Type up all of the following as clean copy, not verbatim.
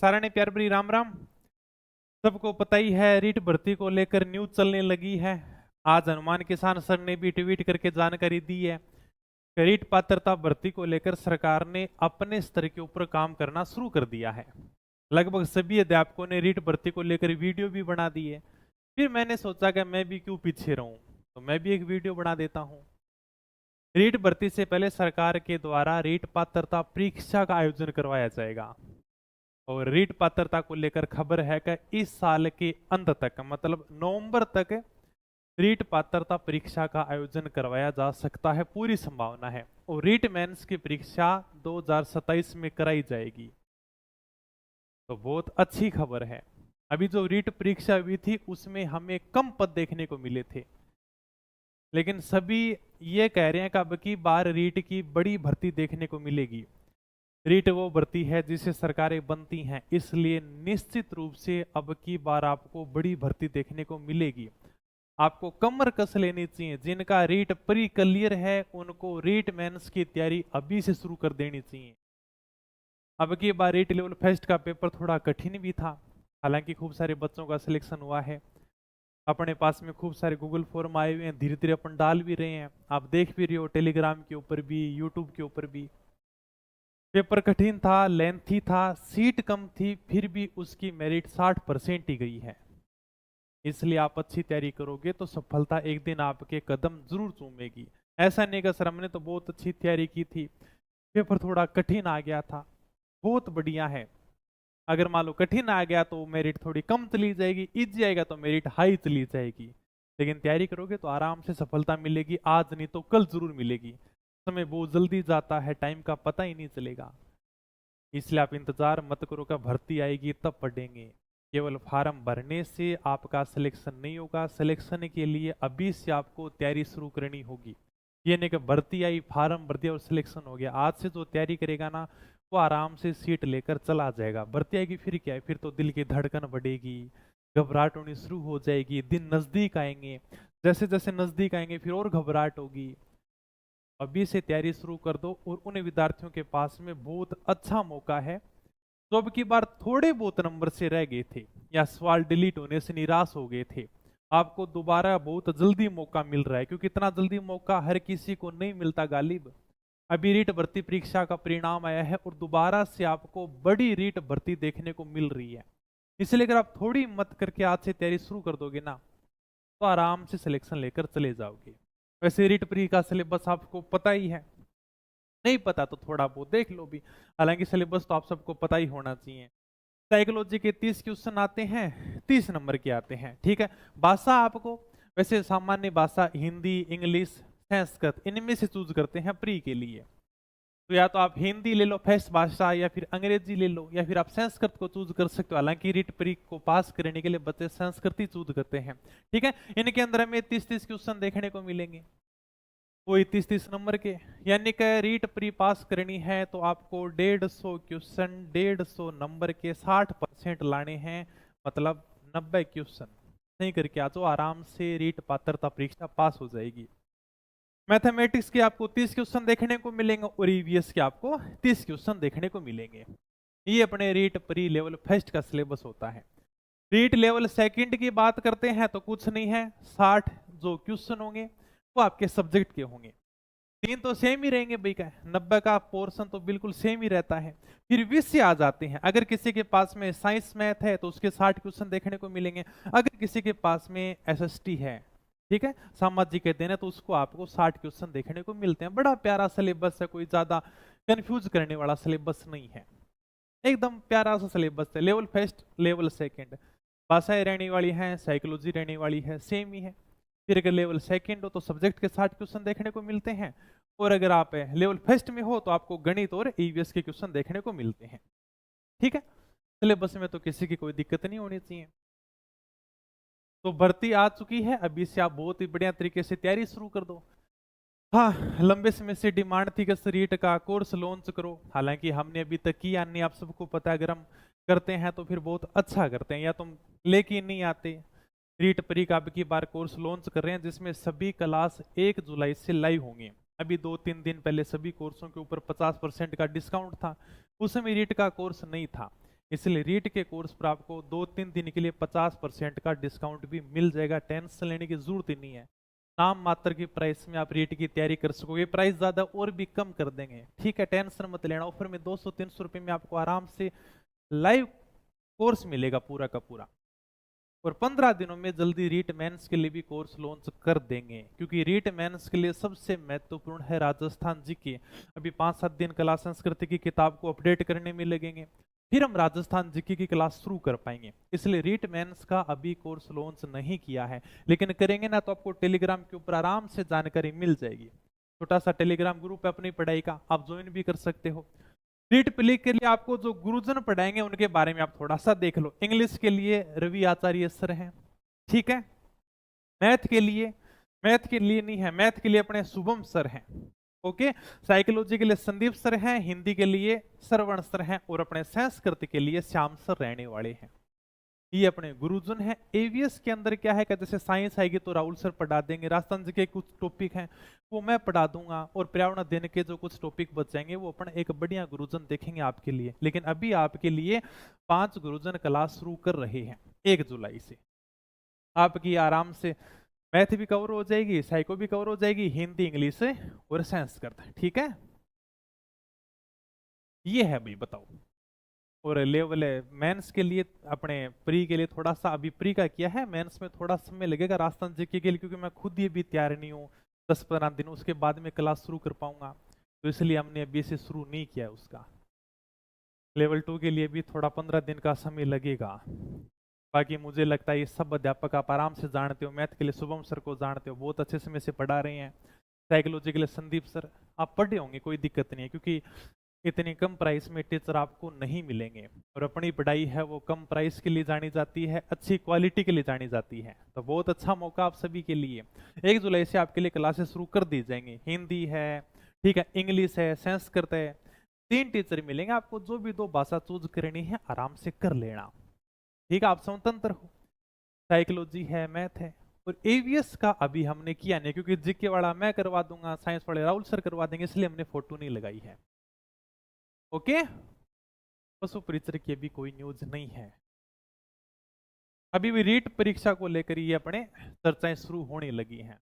सारा ने प्यार भरी राम राम। सबको पता ही है रीट भर्ती को लेकर न्यूज चलने लगी है। आज हनुमान किसान सर ने भी ट्वीट करके जानकारी दी है कि रीट पात्रता भर्ती को लेकर सरकार ने अपने स्तर के ऊपर काम करना शुरू कर दिया है। लगभग सभी अध्यापकों ने रीट भर्ती को लेकर वीडियो भी बना दी है। फिर मैंने सोचा कि मैं भी क्यों पीछे रहूं, तो मैं भी एक वीडियो बना देता हूं। रीट भर्ती से पहले सरकार के द्वारा रीट पात्रता परीक्षा का आयोजन करवाया जाएगा और रीट पात्रता को लेकर खबर है कि इस साल के अंत तक मतलब नवंबर तक रीट पात्रता परीक्षा का आयोजन करवाया जा सकता है, पूरी संभावना है। और रीट मेंस की परीक्षा 2027 में कराई जाएगी, तो बहुत अच्छी खबर है। अभी जो रीट परीक्षा हुई थी उसमें हमें कम पद देखने को मिले थे, लेकिन सभी ये कह रहे हैं कि अब की बार रीट की बड़ी भर्ती देखने को मिलेगी। रीट वो भर्ती है जिसे सरकारें बनती हैं, इसलिए निश्चित रूप से अब की बार आपको बड़ी भर्ती देखने को मिलेगी। आपको कमर कस लेनी चाहिए। जिनका रीट प्री क्लियर है उनको रीट मेंस की तैयारी अभी से शुरू कर देनी चाहिए। अब की बार रीट लेवल फर्स्ट का पेपर थोड़ा कठिन भी था, हालांकि खूब सारे बच्चों का सिलेक्शन हुआ है। अपने पास में खूब सारे गूगल फॉर्म आए हुए हैं, धीरे धीरे अपन डाल भी रहे हैं। आप देख भी रहे हो, टेलीग्राम के ऊपर भी, यूट्यूब के ऊपर भी। पेपर कठिन था, लेंथी था, सीट कम थी, फिर भी उसकी मेरिट 60% ही गई है। इसलिए आप अच्छी तैयारी करोगे तो सफलता एक दिन आपके कदम जरूर चूमेगी। ऐसा नहीं कि सर हमने तो बहुत अच्छी तैयारी की थी, पेपर थोड़ा कठिन आ गया था। बहुत बढ़िया है। अगर मान लो कठिन आ गया तो मेरिट थोड़ी कम चली जाएगी, इजी आएगा तो मेरिट हाई चली जाएगी। लेकिन तैयारी करोगे तो आराम से सफलता मिलेगी, आज नहीं तो कल जरूर मिलेगी। समय बहुत जल्दी जाता है, टाइम का पता ही नहीं चलेगा। इसलिए आप इंतजार मत करो कि भर्ती आएगी तब पढ़ेंगे। केवल फार्म भरने से आपका सिलेक्शन नहीं होगा। सिलेक्शन के लिए अभी से आपको तैयारी शुरू करनी होगी। ये नहीं कि भर्ती आई, फार्म भर दिया और सिलेक्शन हो गया। आज से जो तैयारी करेगा ना वो आराम से सीट लेकर चला जाएगा। भर्ती आएगी फिर क्या है, फिर तो दिल की धड़कन बढ़ेगी, घबराहट होनी शुरू हो जाएगी। दिन नजदीक आएंगे, जैसे जैसे नजदीक आएंगे फिर और घबराहट होगी। अभी से तैयारी शुरू कर दो। और उन विद्यार्थियों के पास में बहुत अच्छा मौका है जो अब की बार थोड़े बहुत नंबर से रह गए थे या सवाल डिलीट होने से निराश हो गए थे। आपको दोबारा बहुत जल्दी मौका मिल रहा है, क्योंकि इतना जल्दी मौका हर किसी को नहीं मिलता गालिब। अभी रीट भर्ती परीक्षा का परिणाम आया है और दोबारा से आपको बड़ी रीट भर्ती देखने को मिल रही है। इसलिए अगर आप थोड़ी हिम्मत करके आज से तैयारी शुरू कर दोगे ना तो आराम से सिलेक्शन लेकर चले जाओगे। वैसे रीट प्री का सिलेबस आपको पता ही है, नहीं पता तो थोड़ा बहुत देख लो भी। हालांकि सिलेबस तो आप सबको पता ही होना चाहिए। साइकोलॉजी के 30 क्वेश्चन आते हैं, 30 नंबर के आते हैं, ठीक है। भाषा आपको वैसे सामान्य भाषा हिंदी, इंग्लिश, संस्कृत इनमें से चूज करते हैं प्री के लिए। तो या तो आप हिंदी ले लो फर्स्ट भाषा, या फिर अंग्रेजी ले लो, या फिर आप संस्कृत को चूज कर सकते हो। हालांकि रीट प्री को पास करने के लिए बच्चे संस्कृत ही चूज करते हैं, ठीक है। इनके अंदर हमें 30-30 क्वेश्चन देखने को मिलेंगे, वो 30-30 नंबर के। यानी कि रीट प्री पास करनी है तो आपको 150 क्वेश्चन 150 नंबर के 60% लाने हैं, मतलब 90 क्वेश्चन नहीं करके आ जाओ, आराम से रीट पात्रता परीक्षा पास हो जाएगी। मैथमेटिक्स के आपको 30 क्वेश्चन देखने को मिलेंगे और ईवीएस के आपको 30 क्वेश्चन देखने को मिलेंगे। ये अपने रीट प्री लेवल फर्स्ट का सिलेबस होता है। रीट लेवल सेकंड की बात करते हैं तो कुछ नहीं है, 60 जो क्वेश्चन होंगे वो आपके सब्जेक्ट के होंगे। 3 तो सेम ही रहेंगे भाई का, 90 का पोर्शन तो बिल्कुल सेम ही रहता है। फिर विषय आ जाते हैं। अगर किसी के पास में साइंस मैथ है तो उसके 60 क्वेश्चन देखने को मिलेंगे। अगर किसी के पास में एसएसटी है, ठीक है, सामाजिक के दिन है, तो उसको आपको 60 क्वेश्चन देखने को मिलते हैं। बड़ा प्यारा सिलेबस है, कोई ज्यादा कंफ्यूज करने वाला सिलेबस नहीं है, एकदम प्यारा सा सिलेबस है। लेवल फर्स्ट लेवल सेकंड भाषाएं रहने वाली हैं, साइकोलॉजी रहने वाली है, सेम ही है। फिर अगर लेवल सेकंड हो तो सब्जेक्ट के 60 क्वेश्चन देखने को मिलते हैं, और अगर आप लेवल फर्स्ट में हो तो आपको गणित और ईवीएस के क्वेश्चन देखने को मिलते हैं, ठीक है। सिलेबस में तो किसी की कोई दिक्कत नहीं होनी चाहिए। तो भर्ती आ चुकी है, अभी से आप बहुत ही बढ़िया तरीके से तैयारी शुरू कर दो। हाँ, लंबे समय से डिमांड थी कि रीट का कोर्स लॉन्च करो, हालांकि हमने अभी तक किया नहीं। आप सबको पता है, अगर हम करते हैं तो फिर बहुत अच्छा करते हैं, या तुम लेके नहीं आते। रीट प्री का अब की बार कोर्स लॉन्च कर रहे हैं, जिसमें सभी क्लास 1 जुलाई से लाइव होंगे। अभी 2-3 दिन पहले सभी कोर्सों के ऊपर 50% का डिस्काउंट था, उस समय रीट का कोर्स नहीं था। इसलिए रीट के कोर्स पर आपको 2-3 दिन के लिए 50% का डिस्काउंट भी मिल जाएगा। टेंशन लेने की जरूरत ही नहीं है। नाम मात्र की प्राइस में आप रीट की तैयारी कर सकोगे। प्राइस ज्यादा और भी कम कर देंगे, ठीक है, टेंशन मत लेना। ऑफर में 200-300 रुपए में आपको आराम से लाइव कोर्स मिलेगा पूरा का पूरा। और 15 दिनों में जल्दी रीट मेंस के लिए भी कोर्स लॉन्च कर देंगे, क्योंकि रीट मेंस के लिए सबसे महत्वपूर्ण है राजस्थान जीके। अभी 5-7 दिन कला संस्कृति की किताब को अपडेट करने में लगेंगे, फिर हम राजस्थान जीके की क्लास शुरू कर पाएंगे। इसलिए रीट मेंस का अभी कोर्स लॉन्च नहीं किया है, लेकिन करेंगे ना तो आपको टेलीग्राम के ऊपर आराम से जानकारी मिल जाएगी। छोटा सा टेलीग्राम ग्रुप है अपनी पढ़ाई का, आप ज्वाइन भी कर सकते हो। रीट प्ले के लिए आपको जो गुरुजन पढ़ाएंगे उनके बारे में आप थोड़ा सा देख लो। इंग्लिश के लिए रवि आचार्य सर हैं, ठीक है। मैथ के लिए नहीं है, मैथ के लिए अपने शुभम सर हैं, ओके। साइकोलॉजी के लिए संदीप सर हैं, हिंदी के लिए श्रवण सर हैं, और अपने संस्कृत के लिए श्याम सर रहने वाले हैं। ये अपने गुरुजन है। एवीएस के अंदर क्या है कि जैसे साइंस आएगी तो राहुल सर पढ़ा देंगे, राजस्थान जी के कुछ टॉपिक हैं वो मैं पढ़ा दूंगा, और पर्यावरण अध्ययन के जो कुछ टॉपिक बच जाएंगे वो अपन एक बढ़िया गुरुजन देखेंगे आपके लिए। लेकिन अभी आपके लिए 5 गुरुजन क्लास शुरू कर रहे हैं 1 जुलाई से। आपकी आराम से मैथ भी कवर हो जाएगी, साइको भी कवर हो जाएगी, हिंदी इंग्लिश और संस्कृत, ठीक है। ये है भाई, बताओ। और लेवल है मेंस के लिए, अपने प्री के लिए थोड़ा सा अभी प्री का किया है, मेंस में थोड़ा समय लगेगा राजस्थान जीके के लिए, क्योंकि मैं खुद ये भी तैयार नहीं हूँ। 10-15 दिन उसके बाद में क्लास शुरू कर पाऊंगा, तो इसलिए हमने अभी से शुरू नहीं किया उसका। लेवल 2 के लिए भी थोड़ा 15 दिन का समय लगेगा। बाकी मुझे लगता है ये सब अध्यापक आप आराम से जानते हो। मैथ के लिए शुभम सर को जानते हो, बहुत अच्छे समय से पढ़ा रहे हैं। साइकोलॉजी के लिए संदीप सर आप पढ़े होंगे, कोई दिक्कत नहीं है, क्योंकि इतनी कम प्राइस में टीचर आपको नहीं मिलेंगे। और अपनी पढ़ाई है वो कम प्राइस के लिए जानी जाती है, अच्छी क्वालिटी के लिए जानी जाती है। तो बहुत अच्छा मौका आप सभी के लिए। 1 जुलाई से आपके लिए क्लासेस शुरू कर दी जाएंगी। हिंदी है, ठीक है, इंग्लिश है, संस्कृत है। 3 टीचर मिलेंगे आपको, जो भी 2 भाषा चूज करनी है आराम से कर लेना, ठीक है, आप स्वतंत्र हो। साइकोलॉजी है, मैथ है, और एवीएस का अभी हमने किया नहीं, क्योंकि जीके वाला मैं करवा दूंगा, साइंस वाले राहुल सर करवा देंगे, इसलिए हमने फोटो नहीं लगाई है, ओके। पशु परिचर की अभी कोई न्यूज नहीं है। अभी भी रीट परीक्षा को लेकर ये अपने चर्चाएं शुरू होने लगी हैं।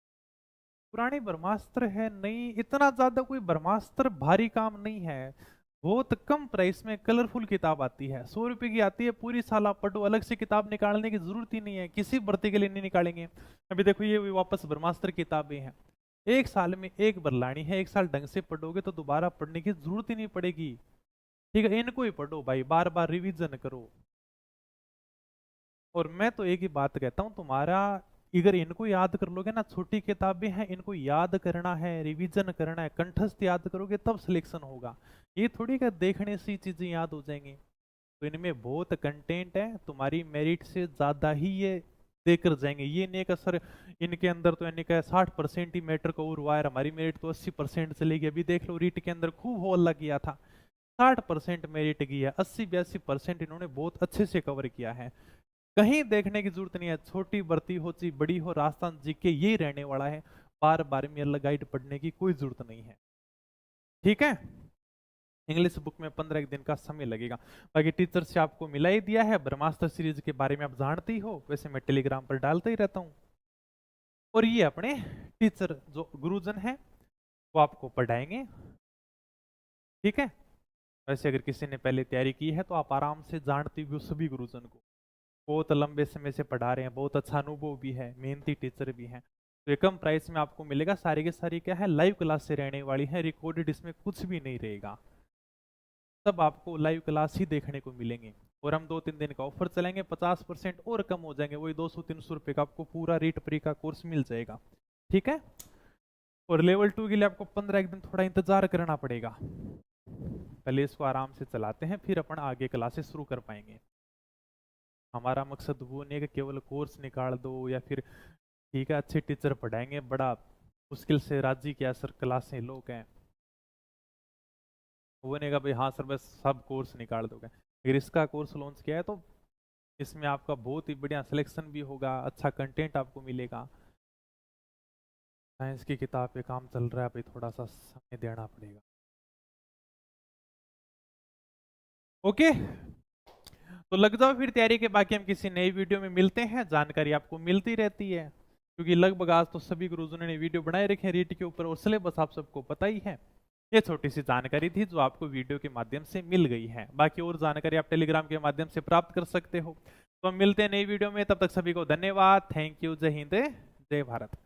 पुरानी ब्रह्मास्त्र है, नहीं इतना ज्यादा कोई ब्रह्मास्त्र भारी काम नहीं है। बहुत कम प्राइस में कलरफुल किताब आती है, 100 रुपए की आती है, पूरी साल आप पढ़ो, अलग से किताब निकालने की जरूरत ही नहीं है, किसी भर्ती के लिए नहीं निकालेंगे। अभी देखो ये वापस ब्रह्मास्त्र किताबें हैं, 1 साल में 1 बार लानी है, 1 साल ढंग से पढ़ोगे तो दोबारा पढ़ने की जरूरत ही नहीं पड़ेगी, ठीक है। इनको ही पढ़ो भाई, बार बार रिवीजन करो। और मैं तो एक ही बात कहता हूँ, तुम्हारा अगर इनको याद कर लोगे ना, छोटी किताबें हैं, इनको याद करना है, रिवीजन करना है, कंठस्थ याद करोगे तब सिलेक्शन होगा। ये थोड़ी का देखने से चीजें याद हो जाएंगी। तो इनमें बहुत कंटेंट है, तुम्हारी मेरिट से ज्यादा ही ये देकर जाएंगे। ये नहीं का सर इनके अंदर तो यानी का 60% ही मैटर कवर हुआ है, हमारी मेरिट तो 80% चलेगी। अभी देख लो रीट के अंदर खूब हल्ला किया था, 60% मेरिट की है, 80-82% इन्होंने बहुत अच्छे से कवर किया है। कहीं देखने की जरूरत नहीं है, छोटी भर्ती हो चाहे बड़ी हो, राजस्थान जीके यही रहने वाला है। बार बार में अलग गाइड पढ़ने की कोई जरूरत नहीं है, ठीक है। इंग्लिश बुक में 15 दिन का समय लगेगा। बाकी टीचर से आपको मिला ही दिया है, ब्रह्मास्त्र सीरीज के बारे में आप जानते ही हो, वैसे मैं टेलीग्राम पर डालता ही रहता हूँ। और ये अपने टीचर जो गुरुजन है वो आपको पढ़ाएंगे, ठीक है। वैसे अगर किसी ने पहले तैयारी की है तो आप आराम से जानते हो सभी गुरुजन को, बहुत लंबे समय से पढ़ा रहे हैं, बहुत अच्छा अनुभव भी है, मेहनती टीचर भी हैं। तो कम प्राइस में आपको मिलेगा। सारी की सारी क्या है, लाइव क्लास से रहने वाली है, रिकॉर्डेड इसमें कुछ भी नहीं रहेगा, सब आपको लाइव क्लास ही देखने को मिलेंगे। और हम 2-3 दिन का ऑफर चलेंगे, 50% और कम हो जाएंगे, वही 200-300 रुपये का आपको पूरा रीट प्री का कोर्स मिल जाएगा, ठीक है। और लेवल 2 के लिए आपको 15 दिन थोड़ा इंतजार करना पड़ेगा। पहले इसको आराम से चलाते हैं, फिर अपन आगे क्लासेस शुरू कर पाएंगे। हमारा मकसद वो नहीं है कि केवल कोर्स निकाल दो या फिर ठीक है अच्छे टीचर पढ़ाएंगे, बड़ा मुश्किल से राजी किया सर क्लासें लोग हैं, वो नहीं कहा भाई हाँ सर बस सब कोर्स निकाल दोगे। अगर इसका कोर्स लॉन्च किया है तो इसमें आपका बहुत ही बढ़िया सिलेक्शन भी होगा, अच्छा कंटेंट आपको मिलेगा। साइंस की किताब पे काम चल रहा है, भाई थोड़ा सा समय देना पड़ेगा, ओके। तो लग जाओ फिर तैयारी के, बाकी हम किसी नई वीडियो में मिलते हैं। जानकारी आपको मिलती रहती है क्योंकि लगभग आज तो सभी गुरुजनों ने वीडियो बनाए रखे हैं रीट के ऊपर और सिलेबस आप सबको पता ही है। ये छोटी सी जानकारी थी जो आपको वीडियो के माध्यम से मिल गई है। बाकी और जानकारी आप टेलीग्राम के माध्यम से प्राप्त कर सकते हो। तो हम मिलते हैं नई वीडियो में, तब तक सभी को धन्यवाद। Thank you. जय हिंद, जय भारत।